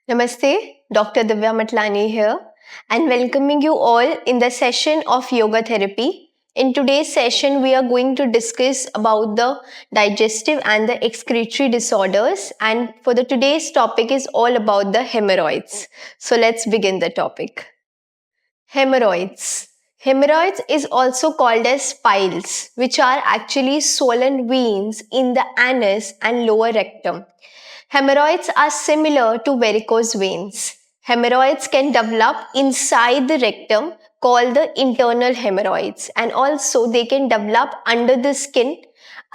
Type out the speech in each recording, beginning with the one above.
Namaste, Dr. Divya Matlani here, and welcoming you all in the session of yoga therapy. In today's session, we are going to discuss about the digestive and the excretory disorders, and for the today's topic is all about the hemorrhoids. So let's begin the topic. Hemorrhoids. Hemorrhoids is also called as piles, which are actually swollen veins in the anus and lower rectum. Hemorrhoids are similar to varicose veins. Hemorrhoids can develop inside the rectum, called the internal hemorrhoids, and also they can develop under the skin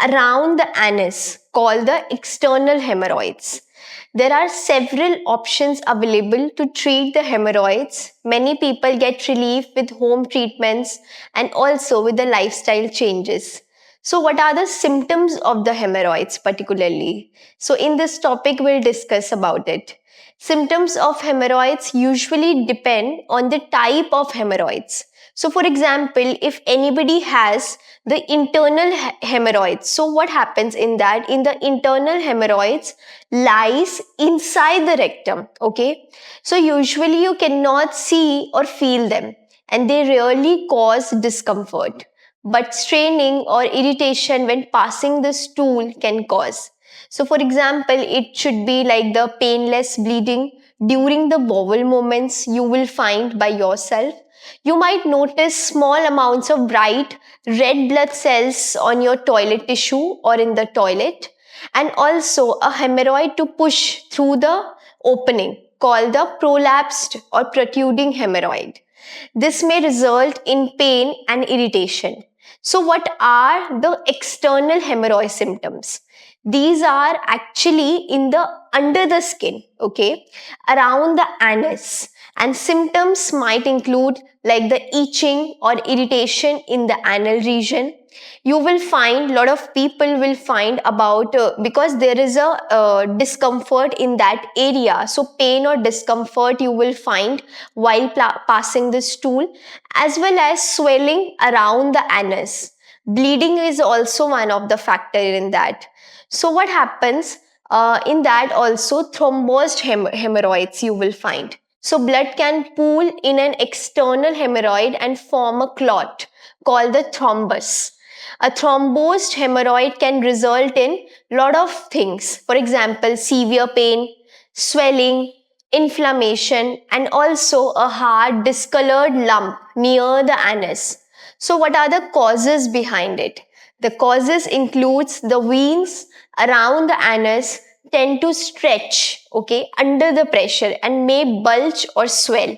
around the anus, called the external hemorrhoids. There are several options available to treat the hemorrhoids. Many people get relief with home treatments and also with the lifestyle changes. So, what are the symptoms of the hemorrhoids particularly? So, in this topic, we'll discuss about it. Symptoms of hemorrhoids usually depend on the type of hemorrhoids. So, for example, if anybody has the internal hemorrhoids, so what happens in that? In the internal hemorrhoids lies inside the rectum, okay? So, usually you cannot see or feel them and they rarely cause discomfort, but straining or irritation when passing the stool can cause. So, for example, it should be like the painless bleeding during the bowel movements you will find by yourself. You might notice small amounts of bright red blood cells on your toilet tissue or in the toilet, and also a hemorrhoid to push through the opening called the prolapsed or protruding hemorrhoid. This may result in pain and irritation. So, what are the external hemorrhoid symptoms? These are actually in the under the skin, okay, around the anus, and symptoms might include like the itching or irritation in the anal region. You will find a lot of people will find about because there is a discomfort in that area, so pain or discomfort you will find while passing the stool, as well as swelling around the anus. Bleeding is also one of the factor in that. So what happens in that? Also thrombosed hemorrhoids you will find. So blood can pool in an external hemorrhoid and form a clot called the thrombus. A thrombosed hemorrhoid can result in lot of things. For example, severe pain, swelling, inflammation, and also a hard discolored lump near the anus. So what are the causes behind it? The causes includes the veins around the anus tend to stretch, okay, under the pressure and may bulge or swell.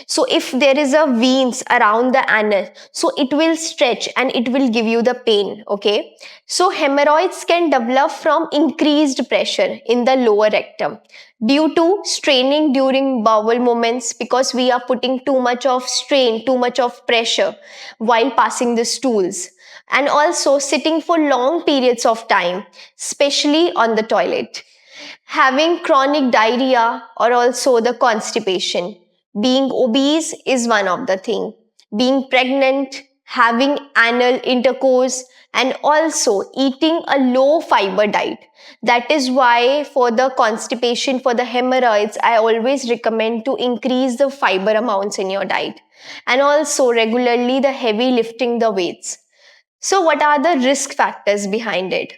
So if there is a veins around the anus, so it will stretch and it will give you the pain, okay. So hemorrhoids can develop from increased pressure in the lower rectum due to straining during bowel movements, because we are putting too much of strain, too much of pressure while passing the stools, and also sitting for long periods of time, especially on the toilet. Having chronic diarrhea or also the constipation. Being obese is one of the thing. Being pregnant, having anal intercourse, and also eating a low fiber diet. That is why for the constipation, for the hemorrhoids, I always recommend to increase the fiber amounts in your diet, and also regularly the heavy lifting the weights. So what are the risk factors behind it?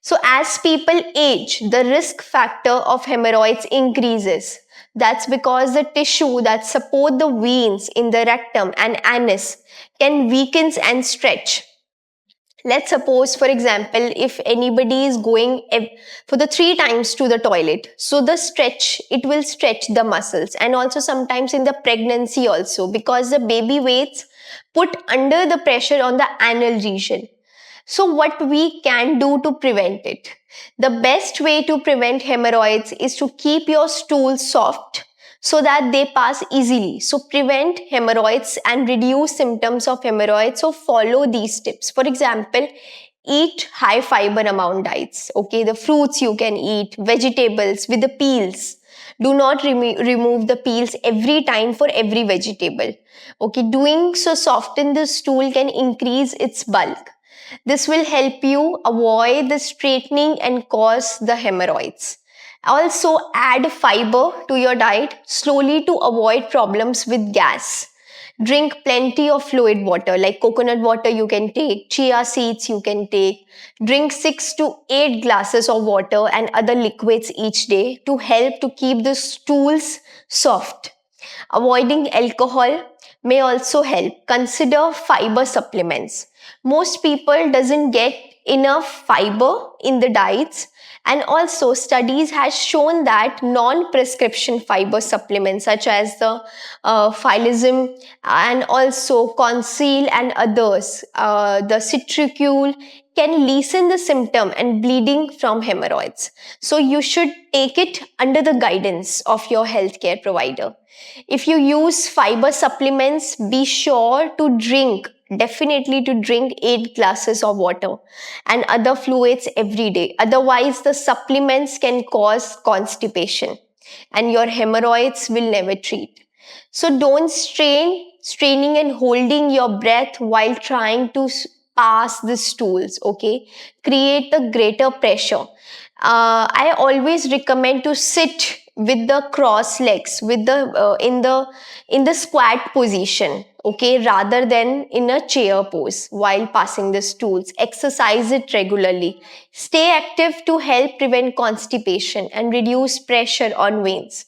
So as people age, the risk factor of hemorrhoids increases. That's because the tissue that support the veins in the rectum and anus can weaken and stretch. Let's suppose, for example, if anybody is going for the 3 times to the toilet, so the stretch, it will stretch the muscles, and also sometimes in the pregnancy also, because the baby weights put under the pressure on the anal region. So what we can do to prevent it? The best way to prevent hemorrhoids is to keep your stool soft so that they pass easily. So prevent hemorrhoids and reduce symptoms of hemorrhoids. So follow these tips. For example, eat high fiber amount diets. Okay, the fruits you can eat, vegetables with the peels. Do not remove the peels every time for every vegetable. Okay, doing so soften the stool can increase its bulk. This will help you avoid the straightening and cause the hemorrhoids. Also, add fiber to your diet slowly to avoid problems with gas. Drink plenty of fluid water, like coconut water you can take, chia seeds you can take. Drink 6 to 8 glasses of water and other liquids each day to help to keep the stools soft. Avoiding alcohol may also help. Consider fiber supplements. Most people doesn't get enough fiber in the diets, and also studies has shown that non-prescription fiber supplements such as the phylism and also conceal and others, the citricule, can lessen the symptom and bleeding from hemorrhoids. So you should take it under the guidance of your healthcare provider. If you use fiber supplements, be sure to drink, definitely to drink 8 glasses of water and other fluids every day. Otherwise, the supplements can cause constipation and your hemorrhoids will never treat. So don't straining and holding your breath while trying to pass the stools, okay? Create the greater pressure. I always recommend to sit with the cross legs, with the in the squat position, okay, rather than in a chair pose while passing the stools. Exercise it regularly. Stay active to help prevent constipation and reduce pressure on veins.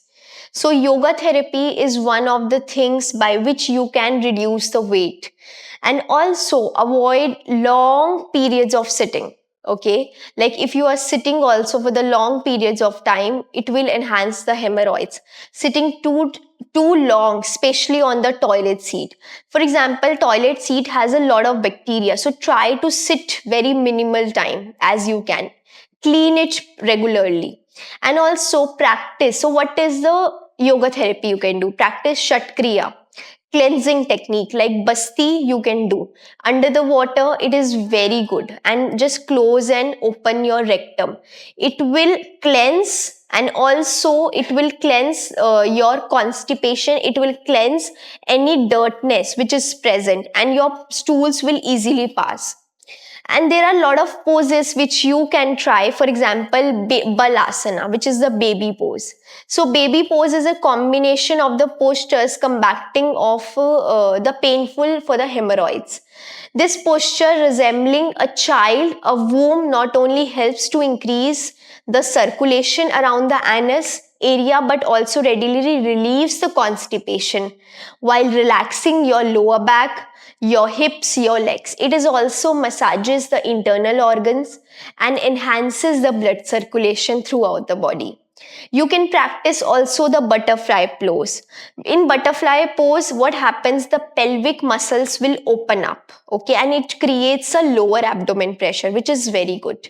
So yoga therapy is one of the things by which you can reduce the weight and also avoid long periods of sitting. Okay, like if you are sitting also for the long periods of time, it will enhance the hemorrhoids. Sitting too long, especially on the toilet seat. For example, toilet seat has a lot of bacteria, so try to sit very minimal time as you can. Clean it regularly and also practice. So what is the yoga therapy you can do? Practice Shatkriya, cleansing technique like Basti you can do. Under the water, it is very good. And just close and open your rectum. It will cleanse and also it will cleanse your constipation. It will cleanse any dirtness which is present and your stools will easily pass. And there are a lot of poses which you can try. For example, balasana, which is the baby pose. So baby pose is a combination of the postures combating of the painful for the hemorrhoids. This posture resembling a child, a womb, not only helps to increase the circulation around the anus area but also readily relieves the constipation while relaxing your lower back, your hips, your legs. It is also massages the internal organs and enhances the blood circulation throughout the body. You can practice also the butterfly pose. In butterfly pose, what happens? The pelvic muscles will open up, okay, and it creates a lower abdomen pressure, which is very good.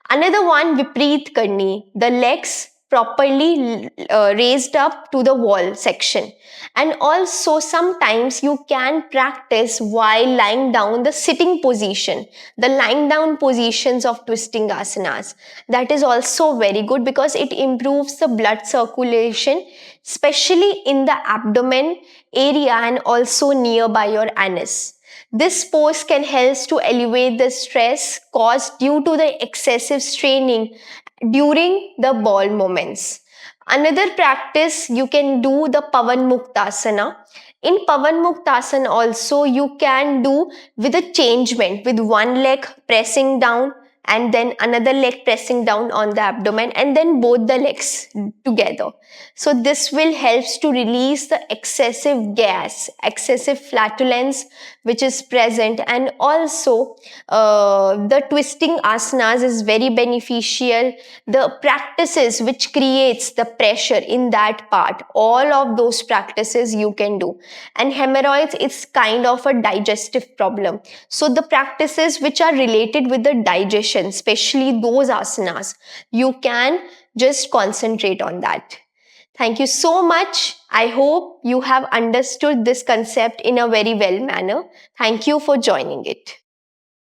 Another one, Vipreet Karni, the legs properly raised up to the wall section. And also sometimes you can practice while lying down the sitting position, the lying down positions of twisting asanas. That is also very good because it improves the blood circulation, especially in the abdomen area and also nearby your anus. This pose can help to elevate the stress caused due to the excessive straining during the ball moments. Another practice you can do the Pavan Muktasana. In Pavan Muktasana also you can do with a changement with one leg pressing down and then another leg pressing down on the abdomen and then both the legs together. So this will helps to release the excessive gas, excessive flatulence which is present, and also the twisting asanas is very beneficial. The practices which creates the pressure in that part, all of those practices you can do. And hemorrhoids is kind of a digestive problem, so the practices which are related with the digestion, especially those asanas, you can just concentrate on that. Thank you so much. I hope you have understood this concept in a very well manner. Thank you for joining it.